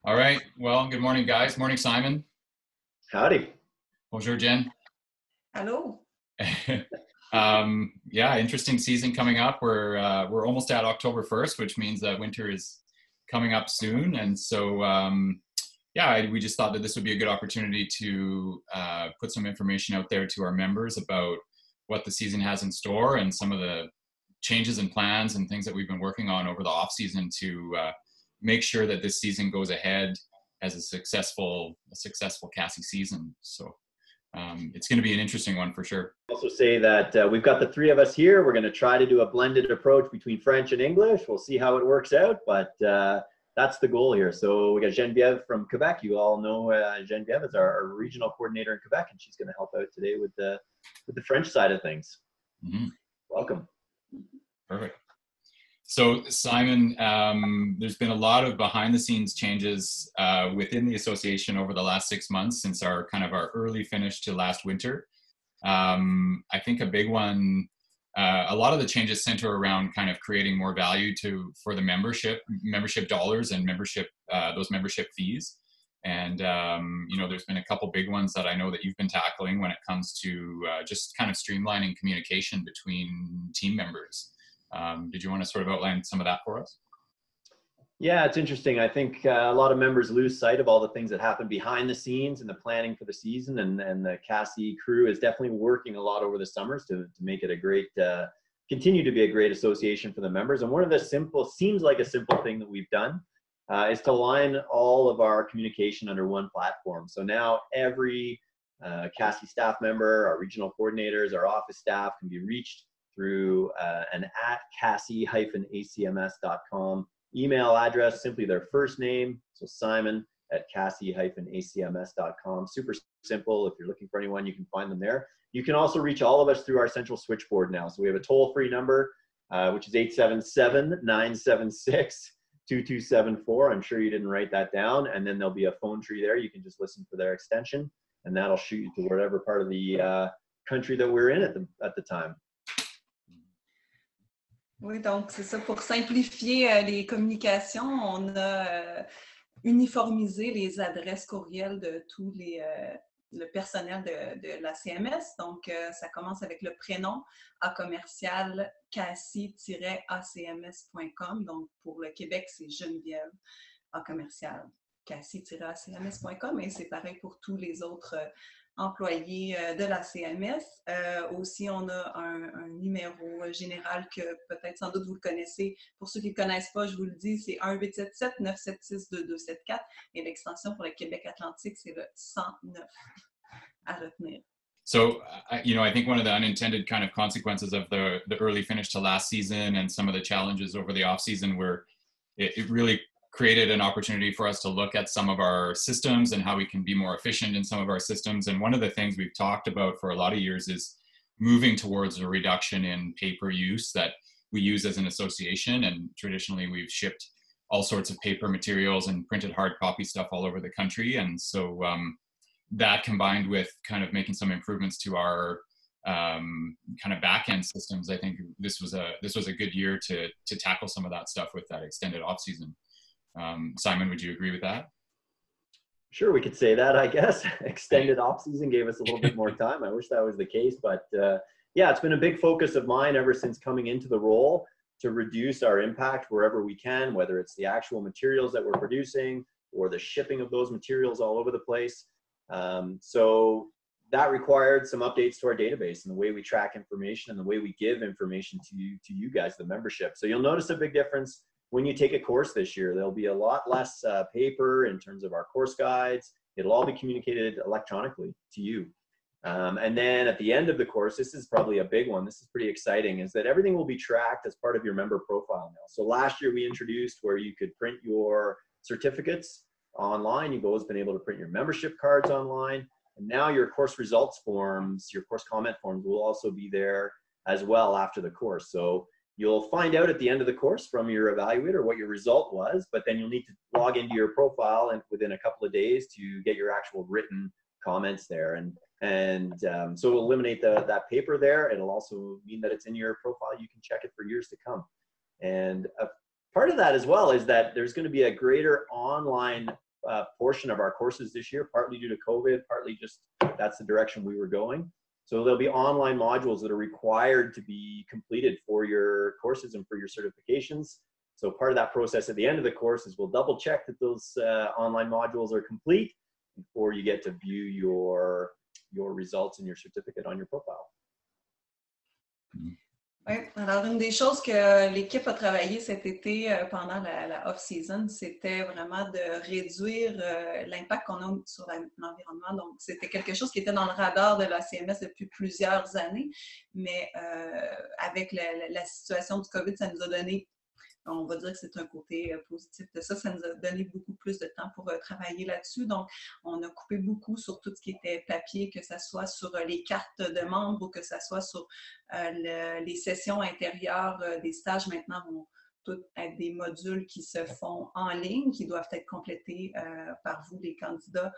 All right. Well, good morning, guys. Morning, Simon. Howdy. Bonjour, Jen. Hello. Yeah, interesting season coming up. We're almost at October 1st, which means that winter is coming up soon. And so, yeah, we just thought that this would be a good opportunity to put some information out there to our members about what the season has in store and some of the changes and plans and things that we've been working on over the off season to make sure that this season goes ahead as a successful Cassie season. So it's going to be an interesting one for sure. Also say that we've got the three of us here. We're going to try to do a blended approach between French and English. We'll see how it works out, but that's the goal here. So we got Geneviève from Quebec. You all know Geneviève is our regional coordinator in Quebec, and she's going to help out today with the French side of things. Mm-hmm. Welcome. Perfect. So Simon, there's been a lot of behind the scenes changes within the association over the last 6 months since our early finish to last winter. I think a big one, a lot of the changes center around kind of creating more value for the membership dollars and those membership fees. And, there's been a couple big ones that I know that you've been tackling when it comes to just kind of streamlining communication between team members. Did you want to sort of outline some of that for us? Yeah, it's interesting. I think a lot of members lose sight of all the things that happen behind the scenes and the planning for the season. And the Cassie crew is definitely working a lot over the summers to make it a great, continue to be a great association for the members. And one of the seems like a simple thing that we've done is to align all of our communication under one platform. So now every Cassie staff member, our regional coordinators, our office staff can be reached through an @cassie-acms.com email address, simply their first name. So Simon@cassie-acms.com. Super simple. If you're looking for anyone, you can find them there. You can also reach all of us through our central switchboard now. So we have a toll-free number, which is 877-976-2274. I'm sure you didn't write that down. And then there'll be a phone tree there. You can just listen for their extension, and that'll shoot you to whatever part of the country that we're in at the time. Oui, donc c'est ça. Pour simplifier les communications, on a uniformisé les adresses courriels de tous le personnel de la CMS. Donc, ça commence avec le prénom à commercial cassie-acms.com. Donc, pour le Québec, c'est Geneviève à commercial cassie-acms.com. Et c'est pareil pour tous les autres employés de la CMS. Aussi, on a un numéro général que peut-être sans doute vous le connaissez. Pour ceux qui ne le connaissent pas, je vous le dis, c'est 1-877-976-2274 et l'extension pour le Québec Atlantique, c'est le 109 à retenir. So, I think one of the unintended kind of consequences of the early finish to last season and some of the challenges over the off season were it really created an opportunity for us to look at some of our systems and how we can be more efficient in some of our systems. And one of the things we've talked about for a lot of years is moving towards a reduction in paper use that we use as an association. And traditionally we've shipped all sorts of paper materials and printed hard copy stuff all over the country. And so that combined with kind of making some improvements to our kind of back end systems, I think this was a good year to tackle some of that stuff with that extended off season. Simon, would you agree with that? Sure, we could say that, I guess. Extended off season gave us a little bit more time. I wish that was the case, but yeah, it's been a big focus of mine ever since coming into the role to reduce our impact wherever we can, whether it's the actual materials that we're producing or the shipping of those materials all over the place. So that required some updates to our database and the way we track information and the way we give information to you guys, the membership. So you'll notice a big difference when you take a course this year. There'll be a lot less paper in terms of our course guides. It'll all be communicated electronically to you. And then at the end of the course, this is probably a big one, this is pretty exciting, is that everything will be tracked as part of your member profile now. So last year we introduced where you could print your certificates online. You've always been able to print your membership cards online. And now your course results forms, your course comment forms will also be there as well after the course. So you'll find out at the end of the course from your evaluator what your result was, but then you'll need to log into your profile and within a couple of days to get your actual written comments there. And so it'll eliminate that paper there. It'll also mean that it's in your profile. You can check it for years to come. And part of that as well is that there's going to be a greater online portion of our courses this year, partly due to COVID, partly just that's the direction we were going. So there'll be online modules that are required to be completed for your courses and for your certifications. So part of that process at the end of the course is we'll double check that those online modules are complete before you get to view your results and your certificate on your profile. Oui, alors une des choses que l'équipe a travaillé cet été pendant la off-season, c'était vraiment de réduire l'impact qu'on a sur l'environnement. Donc, c'était quelque chose qui était dans le radar de la CMS depuis plusieurs années, mais avec la situation du COVID, ça nous a donné, on va dire que c'est un côté positif de ça. Ça nous a donné beaucoup plus de temps pour travailler là-dessus. Donc, on a coupé beaucoup sur tout ce qui était papier, que ce soit sur les cartes de membres ou que ce soit sur les sessions intérieures des stages. Maintenant, vont toutes être des modules qui se font en ligne, qui doivent être complétés par vous, les candidats,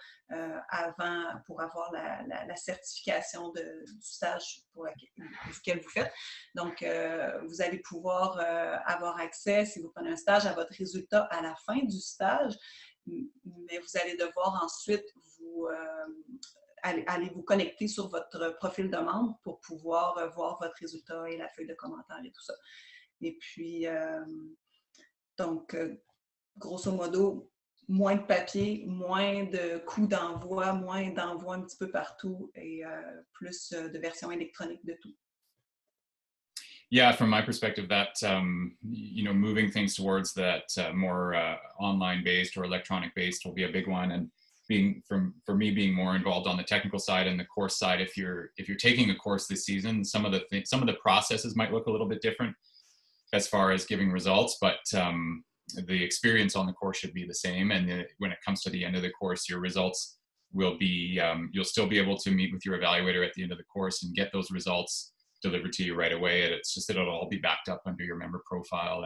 avant pour avoir la certification du stage duquel vous faites. Donc, vous allez pouvoir avoir accès, si vous prenez un stage, à votre résultat à la fin du stage, mais vous allez devoir ensuite aller vous connecter sur votre profil de membre pour pouvoir voir votre résultat et la feuille de commentaires et tout ça. Et puis, donc, grosso modo, moins de papier, moins de coûts d'envoi, moins d'envoi un petit peu partout et plus de versions électroniques de tout. Yeah, from my perspective, that moving things towards that more online-based or electronic-based will be a big one. And for me being more involved on the technical side and the course side, if you're taking a course this season, some of the processes might look a little bit different as far as giving results, but the experience on the course should be the same. And when it comes to the end of the course, your results will be, you'll still be able to meet with your evaluator at the end of the course and get those results delivered to you right away. It's just, it'll all be backed up under your member profile,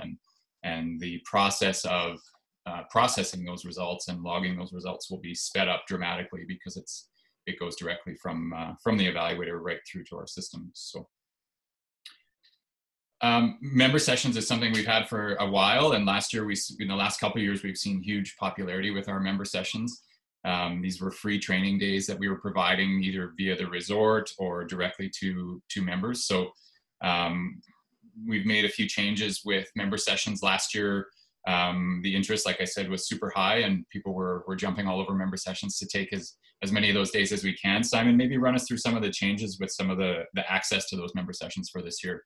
and the process of processing those results and logging those results will be sped up dramatically because it goes directly from the evaluator right through to our system. So member sessions is something we've had for a while, and last year, in the last couple of years, we've seen huge popularity with our member sessions. These were free training days that we were providing either via the resort or directly to members. So we've made a few changes with member sessions last year. The interest, like I said, was super high, and people were jumping all over member sessions to take as many of those days as we can. Simon, maybe run us through some of the changes with some of the access to those member sessions for this year.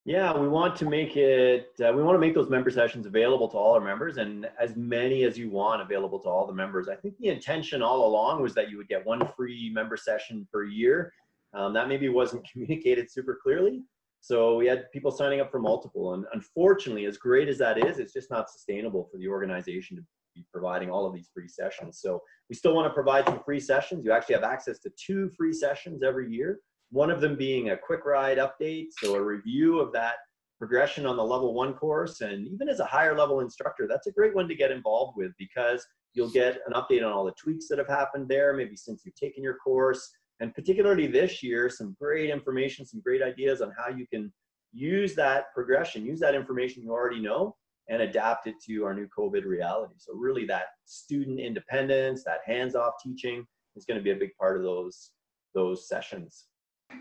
Yeah, we want to make those member sessions available to all our members, and as many as you want available to all the members. I think the intention all along was that you would get one free member session per year. That maybe wasn't communicated super clearly. So we had people signing up for multiple, and unfortunately, as great as that is, it's just not sustainable for the organization to be providing all of these free sessions. So we still want to provide some free sessions. You actually have access to 2 free sessions every year. One of them being a quick ride update, so a review of that progression on the level 1 course. And even as a higher level instructor, that's a great one to get involved with, because you'll get an update on all the tweaks that have happened there, maybe since you've taken your course. And particularly this year, some great information, some great ideas on how you can use that progression, use that information you already know, and adapt it to our new COVID reality. So really that student independence, that hands-off teaching is going to be a big part of those sessions.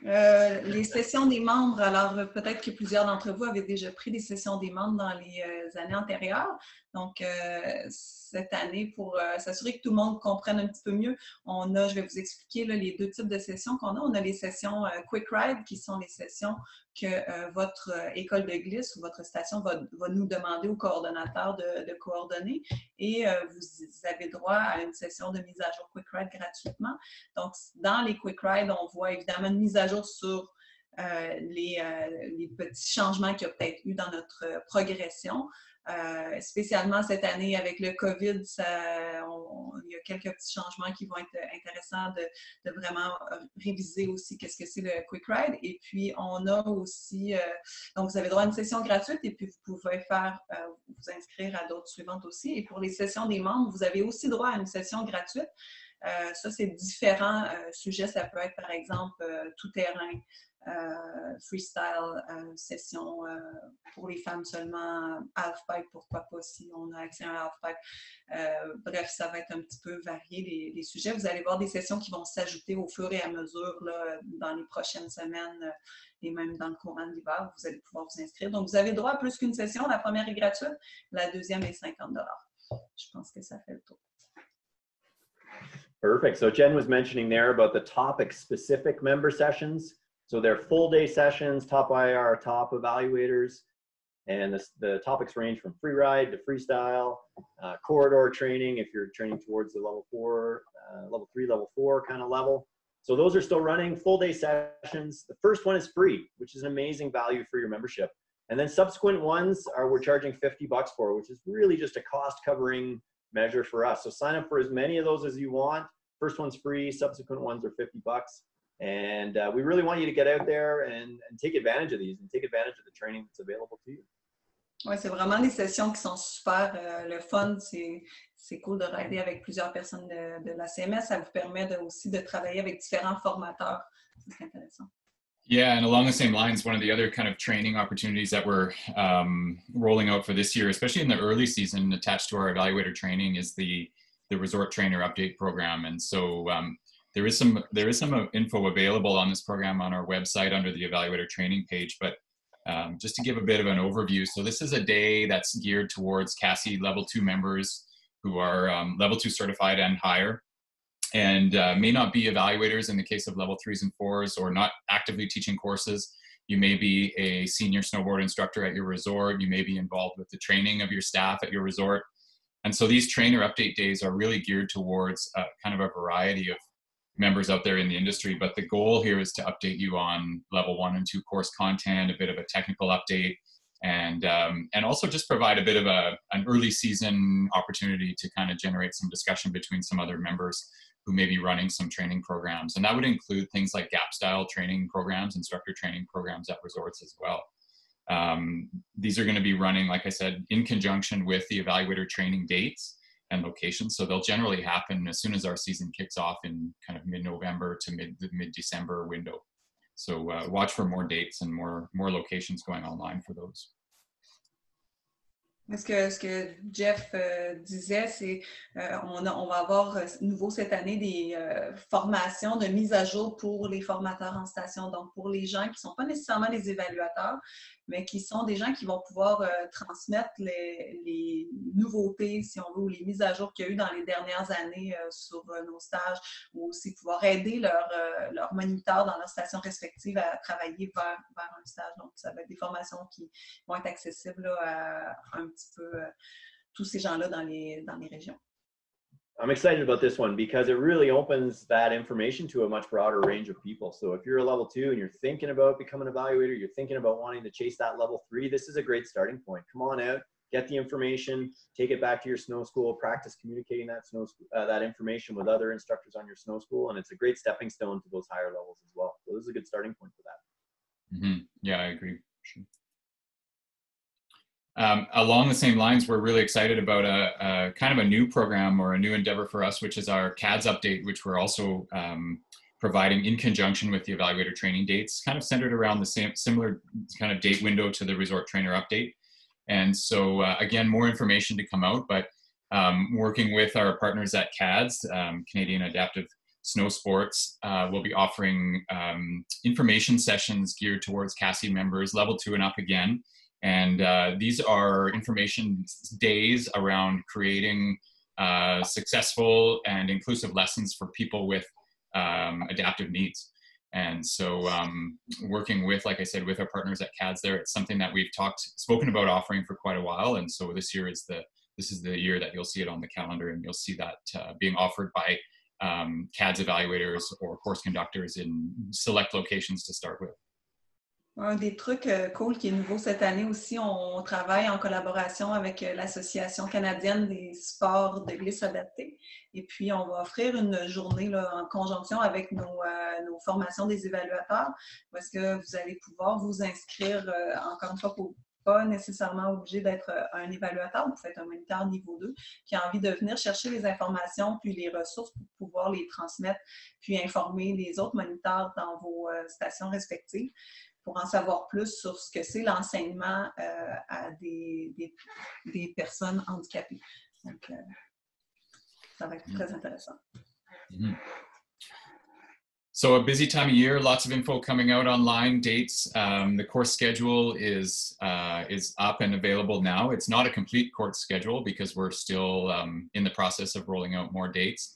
Les sessions des membres, alors peut-être que plusieurs d'entre vous avaient déjà pris des sessions des membres dans les années antérieures. Donc, cette année, pour s'assurer que tout le monde comprenne un petit peu mieux, je vais vous expliquer là, les 2 types de sessions qu'on a. On a les sessions Quick Ride, qui sont les sessions que votre école de glisse ou votre station va nous demander au coordonnateur de coordonner. Et vous avez droit à une session de mise à jour Quick Ride gratuitement. Donc, dans les Quick Ride, on voit évidemment une mise à jour sur les petits changements qu'il y a peut-être eu dans notre progression. Spécialement cette année avec le COVID, il y a quelques petits changements qui vont être intéressants de vraiment réviser aussi qu'est-ce que c'est le Quick Ride. Et puis, on a aussi, donc vous avez droit à une session gratuite et puis vous pouvez vous inscrire à d'autres suivantes aussi. Et pour les sessions des membres, vous avez aussi droit à une session gratuite. Ça, c'est différents sujets. Ça peut être, par exemple, tout-terrain, freestyle, session pour les femmes seulement, halfpipe, pourquoi pas si on a accès à un halfpipe. Bref, ça va être un petit peu varié les sujets. Vous allez voir des sessions qui vont s'ajouter au fur et à mesure là, dans les prochaines semaines et même dans le courant de l'hiver. Vous allez pouvoir vous inscrire. Donc, vous avez droit à plus qu'une session. La première est gratuite, la deuxième est 50 $. Je pense que ça fait le tour. Perfect. So Jen was mentioning there about the topic-specific member sessions. So they're full-day sessions, top IR, top evaluators, and the topics range from free ride to freestyle, corridor training if you're training towards the level 3, level 4 kind of level. So those are still running, full-day sessions. The first one is free, which is an amazing value for your membership. And then subsequent ones we're charging $50 for, which is really just a cost-covering measure for us. So sign up for as many of those as you want. First one's free, subsequent ones are $50. And we really want you to get out there and take advantage of these and take advantage of the training that's available to you. Oui, c'est vraiment des sessions qui sont super. Le fun, c'est cool de rider avec plusieurs personnes de la CMS. Ça vous permet aussi de travailler avec différents formateurs. C'est intéressant. Yeah, and along the same lines, one of the other kind of training opportunities that we're rolling out for this year, especially in the early season attached to our evaluator training, is the Resort Trainer Update Program. And so there is some info available on this program on our website under the evaluator training page. But just to give a bit of an overview, so this is a day that's geared towards CASI Level 2 members who are Level 2 certified and higher, and may not be evaluators in the case of Level 3s and 4s, or not actively teaching courses. You may be a senior snowboard instructor at your resort. You may be involved with the training of your staff at your resort. And so these trainer update days are really geared towards kind of a variety of members out there in the industry. But the goal here is to update you on Level 1 and 2 course content, a bit of a technical update, and also just provide a bit of an early season opportunity to kind of generate some discussion between some other members who may be running some training programs. And that would include things like gap style training programs, instructor training programs at resorts as well. These are going to be running, like I said, in conjunction with the evaluator training dates and locations. So they'll generally happen as soon as our season kicks off in kind of mid-November to mid-December window. So watch for more dates and more locations going online for those. Ce que Jeff disait, c'est on va avoir nouveau cette année des formations de mise à jour pour les formateurs en station. Donc, pour les gens qui ne sont pas nécessairement des évaluateurs, mais qui sont des gens qui vont pouvoir transmettre les nouveautés, si on veut, ou les mises à jour qu'il y a eu dans les dernières années sur nos stages, ou aussi pouvoir aider leurs moniteurs dans leurs stations respectives à travailler vers un stage. Donc, ça va être des formations qui vont être accessibles là, à un petit peu tous ces gens-là dans les régions. I'm excited about this one because it really opens that information to a much broader range of people. So if you're a level 2 and you're thinking about becoming an evaluator, you're thinking about wanting to chase that level 3, this is a great starting point. Come on out, get the information, take it back to your snow school, practice communicating that information with other instructors on your snow school, and it's a great stepping stone to those higher levels as well. So this is a good starting point for that. Mm-hmm. Yeah, I agree. Sure. Along the same lines, we're really excited about a kind of a new program or a new endeavor for us, which is our Cads update, which we're also providing in conjunction with the evaluator training dates, kind of centered around the similar kind of date window to the Resort Trainer update. And so again, more information to come out, but working with our partners at Cads, Canadian Adaptive Snow Sports, we'll be offering information sessions geared towards CASI members, level 2 and up again. And these are information days around creating successful and inclusive lessons for people with adaptive needs. And so working with, like I said, with our partners at Cads there, it's something that we've spoken about offering for quite a while. And so this year is the year that you'll see it on the calendar, and you'll see that being offered by Cads evaluators or course conductors in select locations to start with. Un des trucs cool qui est nouveau cette année aussi, on travaille en collaboration avec l'Association canadienne des sports de glisse adaptés. Et puis, on va offrir une journée là, en conjonction avec nos formations des évaluateurs, parce que vous allez pouvoir vous inscrire, encore une fois, pour pas nécessairement obligé d'être un évaluateur. Vous pouvez être un moniteur niveau 2 qui a envie de venir chercher les informations puis les ressources pour pouvoir les transmettre puis informer les autres moniteurs dans vos stations respectives pour en savoir plus sur ce que c'est l'enseignement à des personnes handicapées. Donc, ça va être très intéressant. Mm-hmm. So a busy time of year, lots of info coming out online, dates. The course schedule is up and available now. It's not a complete course schedule because we're still in the process of rolling out more dates.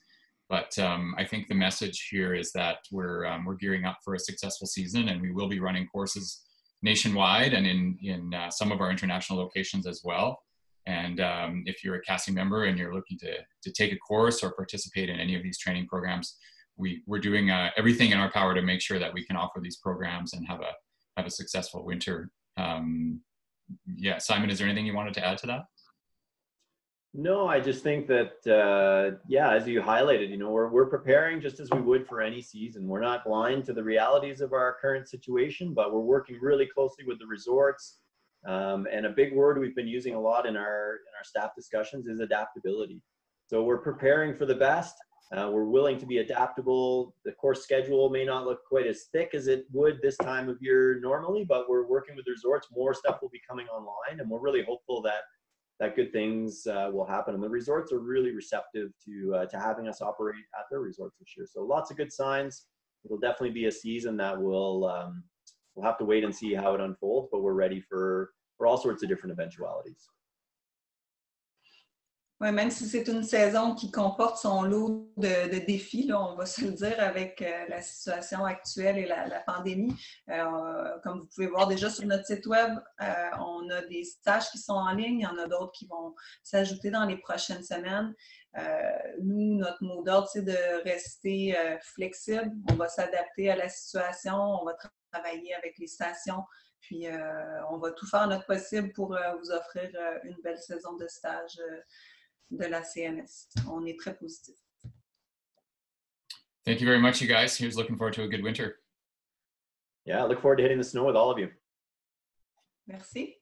But I think the message here is that we're gearing up for a successful season, and we will be running courses nationwide and in some of our international locations as well. And if you're a CASI member and you're looking to take a course or participate in any of these training programs, we're doing everything in our power to make sure that we can offer these programs and have a successful winter. Yeah, Simon, is there anything you wanted to add to that? No, I just think that, yeah, as you highlighted, you know, we're preparing just as we would for any season. We're not blind to the realities of our current situation, but we're working really closely with the resorts. And a big word we've been using a lot in our staff discussions is adaptability. So we're preparing for the best. We're willing to be adaptable. The course schedule may not look quite as thick as it would this time of year normally, but we're working with the resorts. More stuff will be coming online, and we're really hopeful that good things will happen. And the resorts are really receptive to having us operate at their resorts this year. So lots of good signs. It'll definitely be a season that we'll have to wait and see how it unfolds, but we're ready for all sorts of different eventualities. Ouais, même si c'est une saison qui comporte son lot de défis, là, on va se le dire, avec la situation actuelle et la pandémie. Comme vous pouvez voir déjà sur notre site web, on a des stages qui sont en ligne, il y en a d'autres qui vont s'ajouter dans les prochaines semaines. Nous, notre mot d'ordre, c'est de rester flexible. On va s'adapter à la situation, on va travailler avec les stations, puis on va tout faire notre possible pour vous offrir une belle saison de stage de la CMS. On est très positif. Thank you very much, you guys. Here's looking forward to a good winter. Yeah, I look forward to hitting the snow with all of you. Merci.